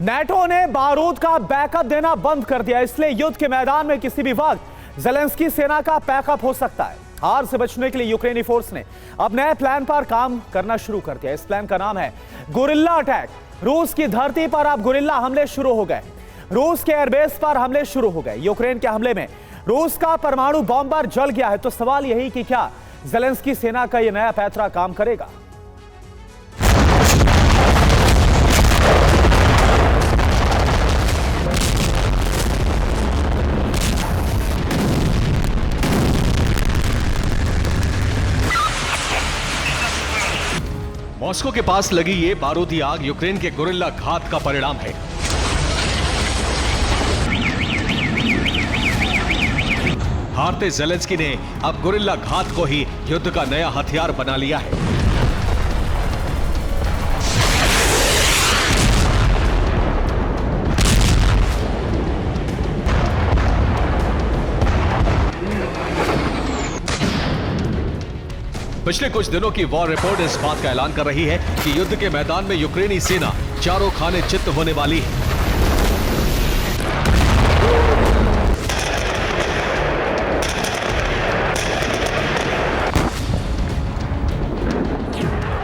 NATO ने बारूद का बैकअप देना बंद कर दिया, इसलिए युद्ध के मैदान में किसी भी वक्त ज़ेलेंस्की सेना का बैकअप हो सकता है। हार से बचने के लिए यूक्रेनी फोर्स ने अब नए प्लान पर काम करना शुरू कर दिया। इस प्लान का नाम है गुरिल्ला अटैक। रूस की धरती पर अब गुरिल्ला हमले शुरू हो गए। रूस के एयरबेस पर हमले शुरू हो गए। यूक्रेन के हमले में रूस का परमाणु बॉम्बर जल गया है। तो सवाल यही कि क्या ज़ेलेंस्की सेना का यह नया पैतरा काम करेगा? मॉस्को के पास लगी ये बारूदी आग यूक्रेन के गुरिल्ला घात का परिणाम है। हारते ज़ेलेंस्की ने अब गुरिल्ला घात को ही युद्ध का नया हथियार बना लिया है। पिछले कुछ दिनों की वॉर रिपोर्ट इस बात का ऐलान कर रही है कि युद्ध के मैदान में यूक्रेनी सेना चारों खाने चित्त होने वाली है।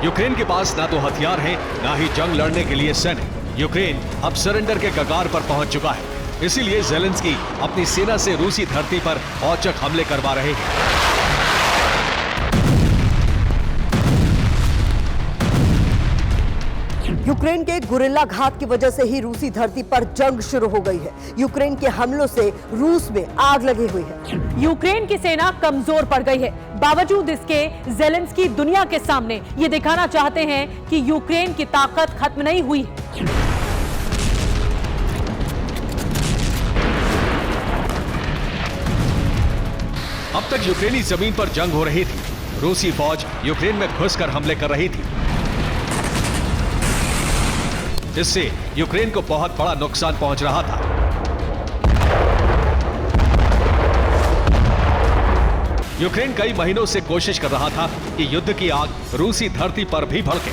यूक्रेन के पास ना तो हथियार है, ना ही जंग लड़ने के लिए सैन्य। यूक्रेन अब सरेंडर के कगार पर पहुंच चुका है। इसीलिए ज़ेलेंस्की अपनी सेना से रूसी धरती पर औचक हमले करवा रहे हैं। यूक्रेन के गुरिल्ला घात की वजह से ही रूसी धरती पर जंग शुरू हो गई है। यूक्रेन के हमलों से रूस में आग लगी हुई है। यूक्रेन की सेना कमजोर पड़ गई है। बावजूद इसके ज़ेलेंस्की दुनिया के सामने ये दिखाना चाहते हैं कि यूक्रेन की ताकत खत्म नहीं हुई। अब तक यूक्रेनी जमीन पर जंग हो रही थी। रूसी फौज यूक्रेन में घुसकर हमले कर रही थी। इससे यूक्रेन को बहुत बड़ा नुकसान पहुंच रहा था। यूक्रेन कई महीनों से कोशिश कर रहा था कि युद्ध की आग रूसी धरती पर भी भड़के।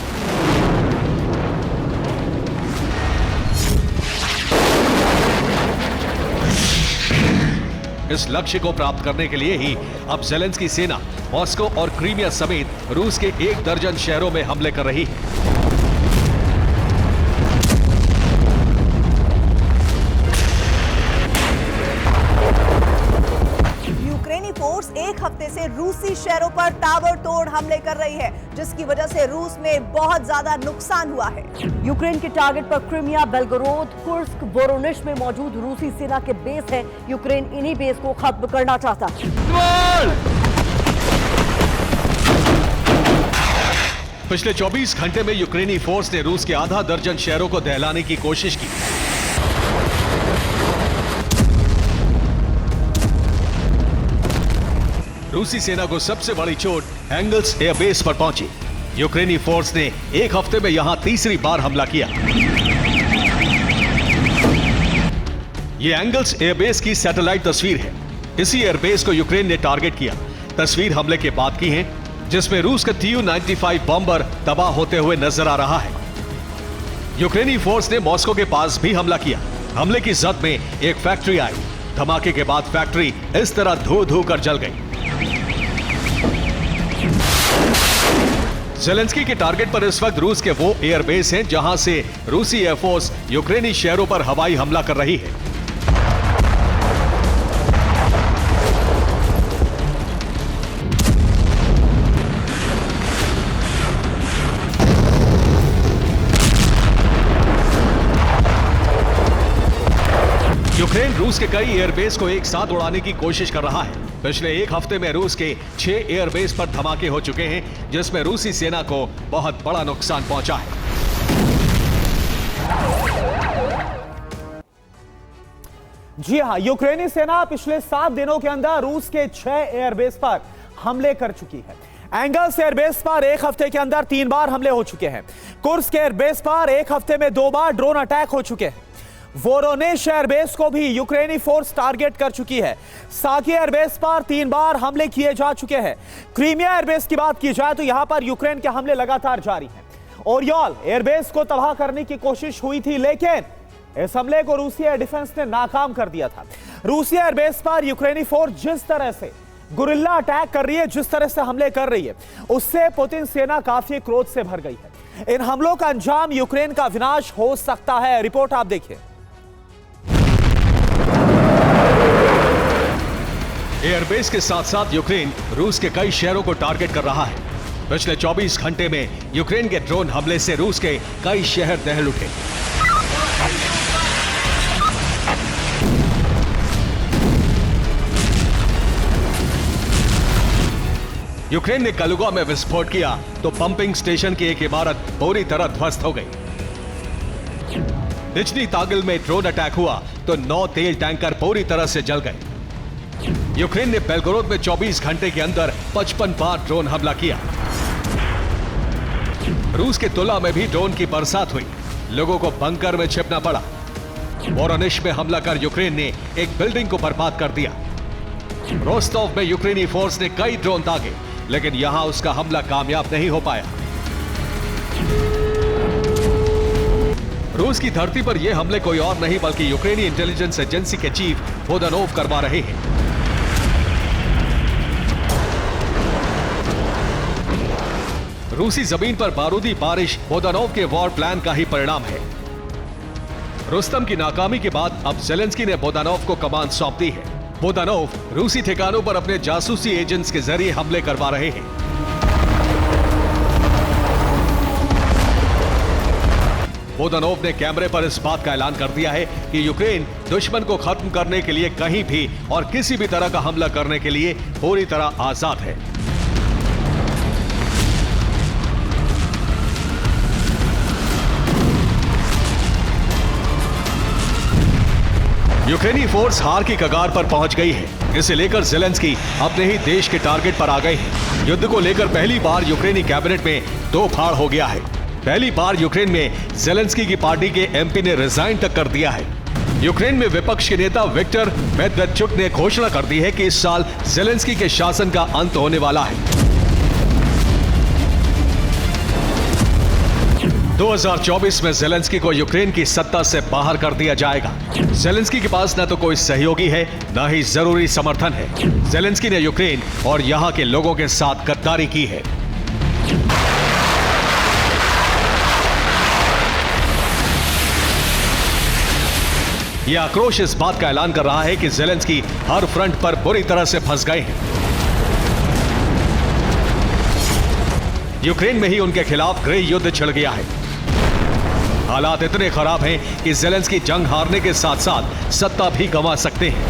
इस लक्ष्य को प्राप्त करने के लिए ही अब ज़ेलेंस्की सेना मॉस्को और क्रीमिया समेत रूस के 1 दर्जन शहरों में हमले कर रही है। फोर्स एक हफ्ते से रूसी शहरों पर ताबड़तोड़ हमले कर रही है, जिसकी वजह से रूस में बहुत ज्यादा नुकसान हुआ है। यूक्रेन के टारगेट पर क्रीमिया, बेलगोरोद, कुर्स्क, वोरोनिश में मौजूद रूसी सेना के बेस हैं। यूक्रेन इन्हीं बेस को खत्म करना चाहता है। पिछले 24 घंटे में यूक्रेनी फोर्स ने रूस के आधा दर्जन शहरों को दहलाने की कोशिश की। रूसी सेना को सबसे बड़ी चोट एंगल्स एयरबेस पर पहुंची। यूक्रेनी फोर्स ने एक हफ्ते में यहां तीसरी बार हमला किया। यह एंगल्स एयरबेस की सैटेलाइट तस्वीर है। इसी एयरबेस को यूक्रेन ने टारगेट किया। तस्वीर हमले के बाद की है, जिसमें रूस का Tu-95 बॉम्बर तबाह होते हुए नजर आ रहा है। यूक्रेनी फोर्स ने मॉस्को के पास भी हमला किया। हमले की जद में एक फैक्ट्री आई। धमाके के बाद फैक्ट्री इस तरह धो कर जल गई। ज़ेलेंस्की के टारगेट पर इस वक्त रूस के वो एयरबेस हैं जहां से रूसी एयरफोर्स यूक्रेनी शहरों पर हवाई हमला कर रही है। यूक्रेन रूस के कई एयरबेस को एक साथ उड़ाने की कोशिश कर रहा है। पिछले एक हफ्ते में रूस के 6 एयरबेस पर धमाके हो चुके हैं, जिसमें रूसी सेना को बहुत बड़ा नुकसान पहुंचा है। जी हां, यूक्रेनी सेना पिछले 7 दिनों के अंदर रूस के 6 एयरबेस पर हमले कर चुकी है। एंगल्स एयरबेस पर एक हफ्ते के अंदर 3 बार हमले हो चुके हैं। कुर्स्क एयरबेस पर एक हफ्ते में 2 बार ड्रोन अटैक हो चुके हैं। वोरोनिश एयरबेस को भी यूक्रेनी फोर्स टारगेट कर चुकी है। साकी एयरबेस पर 3 बार हमले किए जा चुके हैं। क्रीमिया एयरबेस की बात की जाए तो यहां पर यूक्रेन के हमले लगातार जारी हैं। ओरियोल एयरबेस को तबाह करने की कोशिश हुई थी, लेकिन इस हमले को रूसी एयर डिफेंस ने नाकाम कर दिया था। रूसी एयरबेस पर यूक्रेनी फोर्स जिस तरह से गुरिल्ला अटैक कर रही है, जिस तरह से हमले कर रही है, उससे पुतिन सेना काफी क्रोध से भर गई है। इन हमलों का अंजाम यूक्रेन का विनाश हो सकता है। रिपोर्ट आप देखिए। एयरबेस के साथ साथ यूक्रेन रूस के कई शहरों को टारगेट कर रहा है। पिछले 24 घंटे में यूक्रेन के ड्रोन हमले से रूस के कई शहर दहल उठे। यूक्रेन ने कलुगा में विस्फोट किया तो पंपिंग स्टेशन की एक इमारत पूरी तरह ध्वस्त हो गई। निचली तागिल में ड्रोन अटैक हुआ तो 9 तेल टैंकर पूरी तरह से जल गए। यूक्रेन ने बेलगोरोद में 24 घंटे के अंदर 55 बार ड्रोन हमला किया। रूस के तुला में भी ड्रोन की बरसात हुई। लोगों को बंकर में छिपना पड़ा। वोरोनिश में हमला कर यूक्रेन ने एक बिल्डिंग को बर्बाद कर दिया। रोस्टोव में यूक्रेनी फोर्स ने कई ड्रोन दागे, लेकिन यहां उसका हमला कामयाब नहीं हो पाया। रूस की धरती पर यह हमले कोई और नहीं बल्कि यूक्रेनी इंटेलिजेंस एजेंसी के चीफ बोदानोव करवा रहे हैं। रूसी जमीन पर बारूदी बारिश बोदानोव के वॉर प्लान का ही परिणाम है। रुस्तम की नाकामी के बाद अब ज़ेलेंस्की ने बोदानोव को कमान सौंप दी है। बोदानोव रूसी ठिकानों पर अपने जासूसी एजेंट्स के जरिए हमले करवा रहे हैं। बोदानोव ने कैमरे पर इस बात का ऐलान कर दिया है कि यूक्रेन दुश्मन को खत्म करने के लिए कहीं भी और किसी भी तरह का हमला करने के लिए पूरी तरह आजाद है। यूक्रेनी फोर्स हार की कगार पर पहुंच गई है। इसे लेकर ज़ेलेंस्की अपने ही देश के टारगेट पर आ गए हैं। युद्ध को लेकर पहली बार यूक्रेनी कैबिनेट में दो फाड़ हो गया है। पहली बार यूक्रेन में ज़ेलेंस्की की पार्टी के एमपी ने रिजाइन तक कर दिया है। यूक्रेन में विपक्ष के नेता विक्टर मेदवेदेचुक ने घोषणा कर दी है कि इस साल ज़ेलेंस्की के शासन का अंत होने वाला है। 2024 में ज़ेलेंस्की को यूक्रेन की सत्ता से बाहर कर दिया जाएगा। ज़ेलेंस्की के पास न तो कोई सहयोगी है, न ही जरूरी समर्थन है। ज़ेलेंस्की ने यूक्रेन और यहां के लोगों के साथ गद्दारी की है। यह आक्रोश इस बात का ऐलान कर रहा है कि ज़ेलेंस्की हर फ्रंट पर बुरी तरह से फंस गए हैं। यूक्रेन में ही उनके खिलाफ गृह युद्ध छिड़ गया है। हालात इतने खराब हैं कि ज़ेलेंस्की जंग हारने के साथ साथ सत्ता भी गंवा सकते हैं।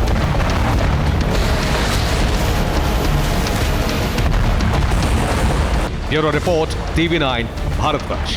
Bureau report, TV9 Bharatvarsh.